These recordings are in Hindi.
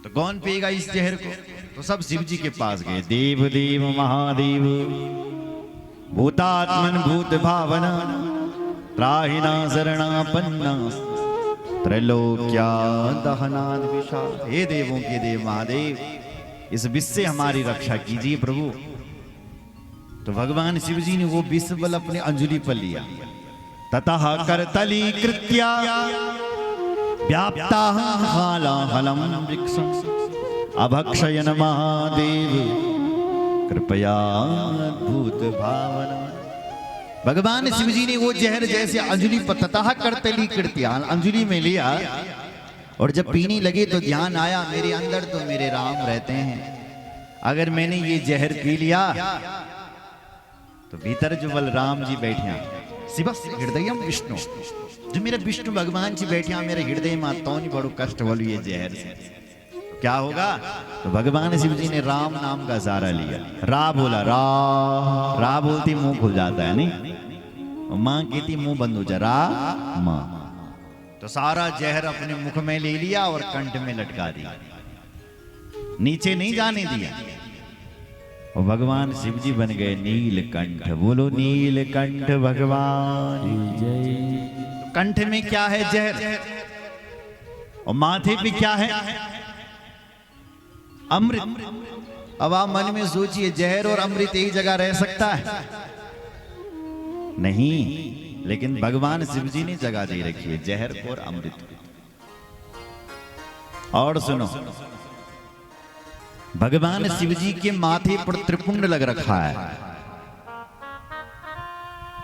तो कौन पिएगा इस जहर को? तो सब शिव जी के पास गए। देव देव महादेव भूतात्मन भूत भावना त्राहिना शरणापन्ना त्रैलोक्या दहनाद विषाद। हे देवों के देव महादेव, इस विष से हमारी रक्षा कीजिए प्रभु। तो भगवान शिव जी ने वो विष बल अपने अंजलि पर लिया। ततः करतली कृत्या व्याप्ता हालाहलम वृक्षं अभक्षयन महादेव कृपया भूत भावना। भगवान शिव जी ने वो जहर जैसे अंजलि पर ततः करतली कृत्या अंजलि में लिया, और जब पीने लगे तो ध्यान आया मेरे अंदर तो मेरे राम रहते हैं। अगर मैंने ये जहर पी लिया तो भीतर जो बलराम जी बैठे हैं, शिवस्य हृदयम विष्णु, जो मेरे विष्णु भगवान जी बैठे हैं मेरे हृदय में, तो नहीं बड़ो कष्ट बोलो ये जहर से। तो क्या होगा? तो भगवान शिव जी ने राम नाम का सहारा लिया। रा बोला, रा बोलती मुंह खुल जाता है नहीं, माँ कहती मुंह बंद हो जा, रा माँ। तो सारा जहर अपने मुख में ले लिया और कंठ में लटका दिया, नीचे नहीं जाने दिया। और भगवान शिव जी बन गए नीलकंठ। बोलो नीलकंठ भगवान जय। तो कंठ में क्या है? जहर। और माथे पे क्या है? अमृत। अब आप मन में सोचिए, जहर और अमृत एक जगह रह सकता है? नहीं, लेकिन भगवान शिव जी ने जगह दे रखी है जहर और अमृत। और सुनो, भगवान शिव जी के माथे पर त्रिपुंड लग रखा है।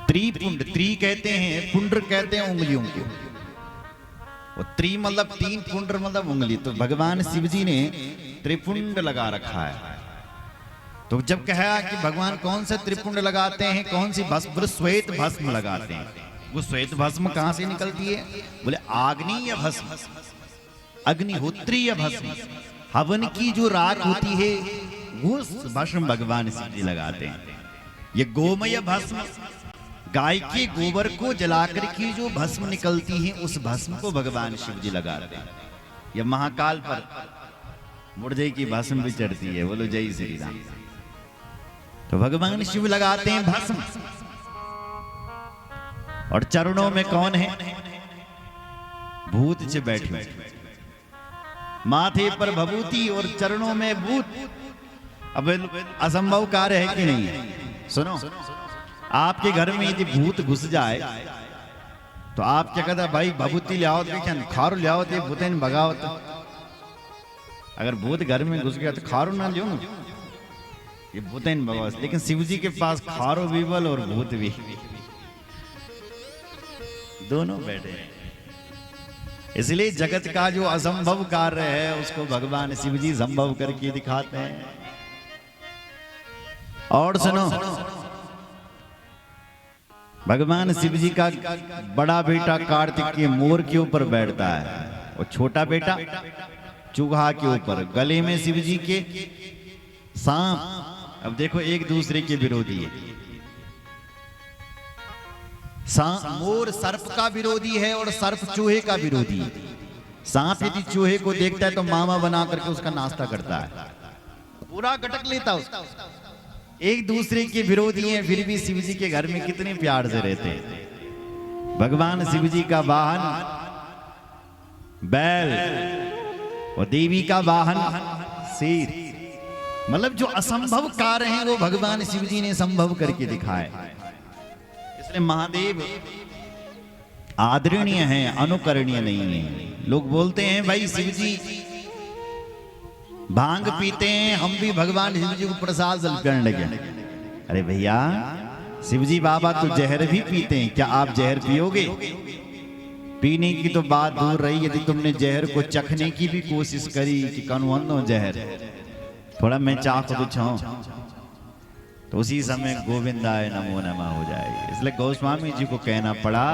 त्रिपुंड, त्रि कहते हैं, पुंड्र कहते हैं उंगलियों को। और त्रि मतलब तीन, पुंड्र मतलब उंगली। तो भगवान शिव जी ने त्रिपुंड लगा रखा है। तो जब कहा कि भगवान कौन से त्रिपुंड लगाते हैं, कौन सी भस्म? श्वेत भस्म लगाते हैं। वो श्वेत भस्म कहां से निकलती है? बोले आग्नेय भस्म, अग्निहोत्रीय भस्म। हवन की जो राख होती है वो भस्म भगवान शिव जी लगाते हैं। ये गोमय भस्म, गाय के गोबर को जलाकर की जो भस्म निकलती है, उस भस्म को भगवान शिव जी लगाते हैं। ये महाकाल पर मुर्दे की भस्म भी चढ़ती है। बोलो जय श्री राम। तो भगवान शिव लगाते हैं भस्म। और चरणों में कौन है? भूत से बैठे, माथे पर भभूति और चरणों में भूत। अब असंभव कार्य है कि नहीं है? सुनो, आपके घर में यदि भूत घुस जाए तो आप क्या कहते हैं? भाई भभूति ले आओ, खारू ले आओ, भूतेन भगाओ। अगर भूत घर में घुस गया तो खारू ना लियो ना, ये भूतेन भगाओ। लेकिन शिव जी के पास खारो भी बल और भूत भी, दोनों बैठे हैं। इसलिए जगत का जो असंभव कार्य है उसको भगवान शिव जी संभव करके दिखाते हैं। और सुनो, भगवान शिव जी का बड़ा बेटा कार्तिकेय मोर के ऊपर बैठता है और छोटा बेटा चूहा के ऊपर। गले में शिव जी के सांप। अब देखो, एक दूसरे के विरोधी है। मोर सर्प का विरोधी है और सर्प चूहे का विरोधी है। सांप यदि चूहे को देखता है तो मामा बना करके उसका नाश्ता करता है, पूरा गटक लेता उसका। एक दूसरे के विरोधी हैं, फिर भी शिव जी के घर में कितने प्यार से रहते हैं। भगवान शिव जी का वाहन बैल और देवी का वाहन शेर। मतलब जो असंभव कार्य हैं वो भगवान शिव जी ने संभव करके दिखाए। इसलिए महादेव आदरणीय हैं, अनुकरणीय नहीं है। लोग बोलते हैं भाई शिव जी भांग पीते हैं, हम भी भगवान शिव जी को प्रसाद करने लगे। अरे भैया, शिव जी बाबा तो जहर भी पीते हैं, क्या आप जहर पियोगे? पीने की तो बात दूर रही, यदि तुमने जहर को चखने की भी कोशिश करी कि कनुअनो जहर थोड़ा मैं चाख तो छाऊं, तो उसी समय गोविंदाय नमो नमः हो जाएगी। इसलिए गोस्वामी जी को कहना पड़ा,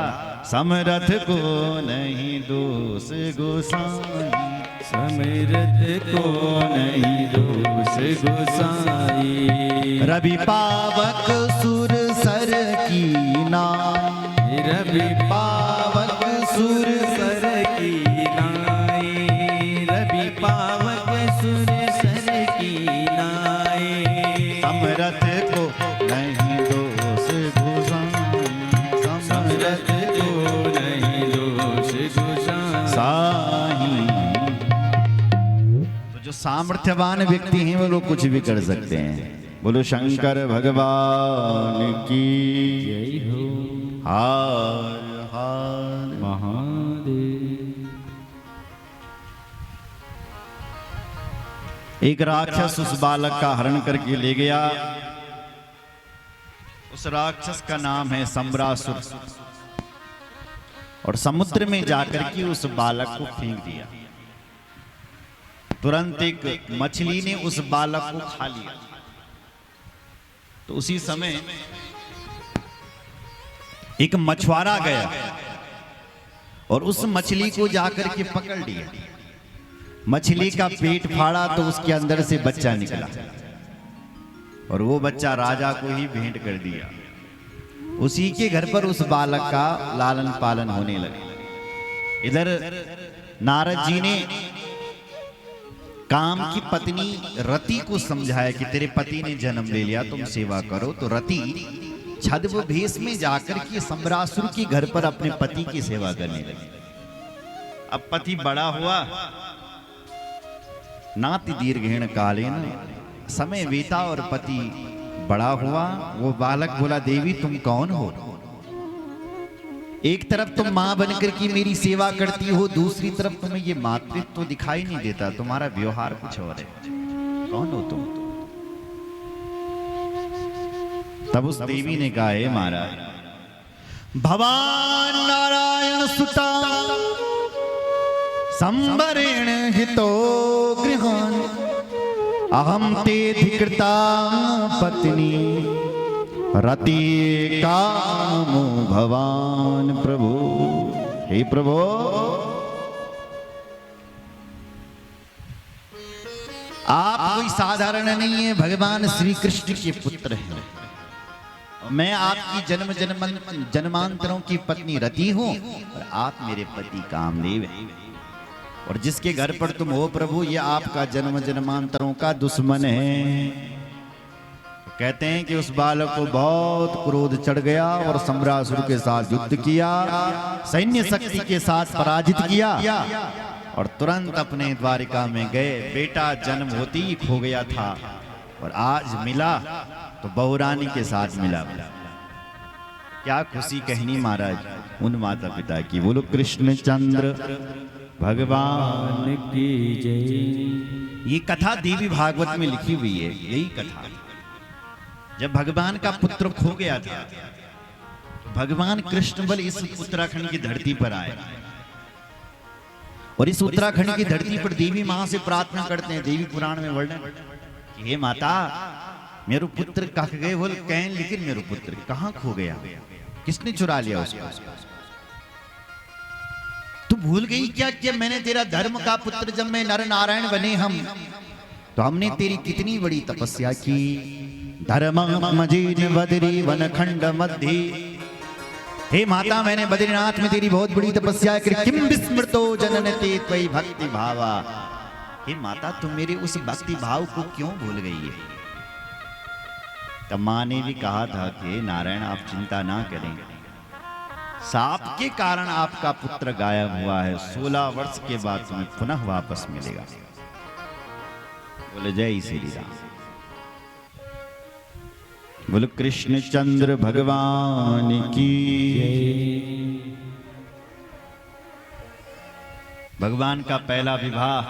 समरथ को नहीं दोष गोसाई, समरथ को नहीं दोष गोसाई। रवि पावक सुर सर की नाई, रवि पावक सुर सर की नाई, रवि पावक सामर्थ्यवान व्यक्ति हैं वो लोग कुछ भी कर सकते हैं। बोलो शंकर भगवान की जय हो हर हर महादेव। एक राक्षस उस बालक का हरण करके ले गया। उस राक्षस का नाम है सम्रासुर। और समुद्र में जाकर के उस बालक को फेंक दिया। तुरंत एक मछली ने उस बालक को खा लिया। तो उसी समय एक मछुआरा गया और उस मछली को जाकर के पकड़ लिया। मछली का पेट फाड़ा तो उसके अंदर से बच्चा निकला और वो बच्चा राजा को ही भेंट कर दिया। उसी के घर पर उस बालक का लालन पालन होने लगे। इधर नारद जी ने काम की पत्नी रति को समझाया कि तेरे पति ने जन्म ले लिया, तुम सेवा करो। तो रति छद्म भेष में जाकर के सम्रासुर के घर पर अपने पति की सेवा करने लगी। अब पति बड़ा हुआ, नाति दीर्घेण कालेन, समय बीता और पति बड़ा हुआ। वो बालक बोला, देवी तुम कौन हो? एक तरफ तुम मां बनकर की मेरी सेवा करती हो, दूसरी तरफ तुम्हें ये मातृत्व तो दिखाई नहीं देता, तुम्हारा व्यवहार कुछ और है, कौन हो तुम? तब उस देवी ने कहा, हे महाराज, भवान नारायण सुता संबरेण हितो गृहान अहम ते धिकृता पत्नी रति कामो भवान प्रभु। हे प्रभु, आप कोई साधारण नहीं है, भगवान श्री कृष्ण के पुत्र हैं। मैं आपकी जन्मांतरों की पत्नी रति हूं और आप मेरे पति कामदेव हैं। और जिसके घर पर तुम हो प्रभु, ये आपका जन्मांतरों का दुश्मन है। कहते हैं कि उस बालक को बहुत क्रोध चढ़ गया और सम्रासुर के साथ युद्ध किया, सैन्य शक्ति के साथ पराजित किया और तुरंत अपने द्वारिका में गए। बेटा जन्म होते ही खो गया था और आज मिला तो बहुरानी के साथ मिला। क्या खुशी कहनी महाराज उन माता पिता की। बोलो कृष्णचंद्र भगवान की जय। ये कथा देवी भागवत में लिखी हुई है। यही कथा, जब भगवान का पुत्र खो गया था, भगवान कृष्ण बल इस उत्तराखंड की धरती पर आए और इस उत्तराखंड की धरती पर देवी मां से प्रार्थना करते हैं। देवी पुराण में वर्णन, हे माता मेरो पुत्र कहाँ गए? बोल कहें, लेकिन मेरो पुत्र कहाँ खो गया? किसने चुरा लिया उसको? तू भूल गई क्या कि मैंने तेरा धर्म का पुत्र, जब मैं नर नारायण बने हम, तो हमने तेरी कितनी बड़ी तपस्या की। धर्म मजीन बद्री वनखंड मध्य। हे माता, मैंने बद्रीनाथ में तेरी बहुत बड़ी तपस्या की। किम विस्मृतो जननते त्वयि भक्ति भावा। हे माता, तुम मेरे उस भक्ति भाव को क्यों भूल गई है? तब मां ने भी कहा था कि नारायण आप चिंता ना करें, साप के कारण आपका पुत्र गायब हुआ है, 16 वर्ष के बाद तुम्हें पुनः वापस मिलेगा। बोले जय श्री राम। बोलो कृष्णचंद्र भगवान की। भगवान का पहला विवाह